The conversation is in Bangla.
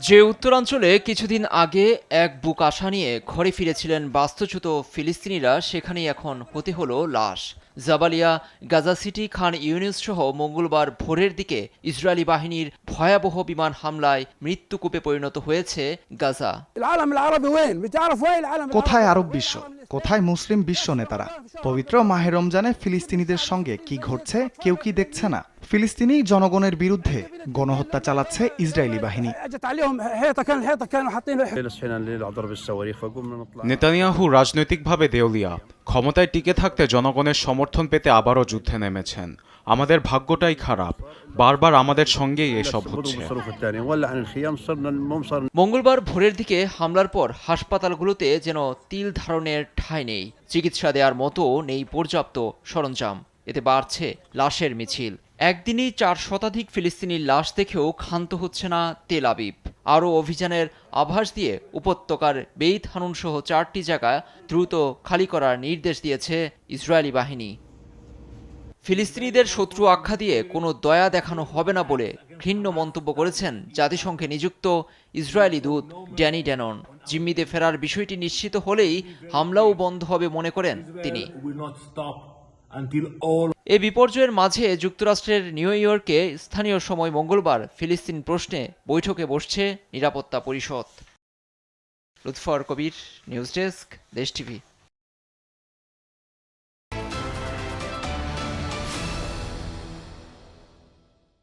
যে উত্তরাঞ্চলে কিছুদিন আগে এক বুক আশা নিয়ে ঘরে ফিরেছিলেন বাস্তুচ্যুত ফিলিস্তিনিরা, সেখানেই এখন হতে হলো লাশ। জাবালিয়া, গাজা সিটি, খান ইউনিস সহ মঙ্গলবার ভোরের দিকে ইসরায়েলি বাহিনীর ভয়াবহ বিমান হামলায় মৃত্যুকূপে পরিণত হয়েছে গাজা। কোথায় আরব বিশ্ব, কোথায় মুসলিম বিশ্ব নেতারা? পবিত্র মাহে রমজানে ফিলিস্তিনিদের সঙ্গে কি ঘটছে কেউ কি দেখছে না? ফিলিস্তিনি জনগণের বিরুদ্ধে গণহত্যা চালাচ্ছে ইসরায়েলি বাহিনী। নেতানিয়াহু রাজনৈতিকভাবে দেউলিয়া, ক্ষমতায় টিকে থাকতে জনগণের সমর্থন পেতে আবারও যুদ্ধে নেমেছেন। আমাদের ভাগ্যটাই খারাপ, বারবার আমাদের সঙ্গেই এসব হচ্ছে। মঙ্গলবার ভোরের দিকে হামলার পর হাসপাতালগুলোতে যেন তিল ধারণের ঠাঁই নেই, চিকিৎসা দেওয়ার মতো নেই পর্যাপ্ত সরঞ্জাম। এতে বাড়ছে লাশের মিছিল। একদিনই 4 শতাধিক ফিলিস্তিনির লাশ দেখেও ক্ষান্ত হচ্ছে না তেল আবিব। আরও অভিযানের আভাস দিয়ে উপত্যকার বেইত হানুন সহ 4টি জায়গা দ্রুত খালি করার নির্দেশ দিয়েছে ইসরায়েলি বাহিনী। ফিলিস্তিনিদের শত্রু আখ্যা দিয়ে কোনো দয়া দেখানো হবে না বলে ঘৃণ্য মন্তব্য করেছেন জাতিসংঘে নিযুক্ত ইসরায়েলি দূত ড্যানি ড্যানন। জিম্মিতে ফেরার বিষয়টি নিশ্চিত হলেই হামলাও বন্ধ হবে মনে করেন তিনি। এ বিপর্যয়ের মাঝে যুক্তরাষ্ট্রের নিউ ইয়র্কে স্থানীয় সময় মঙ্গলবার ফিলিস্তিন প্রশ্নে বৈঠকে বসছে নিরাপত্তা পরিষদ। লুৎফর কবির, নিউজ ডেস্ক, দেশ টিভি।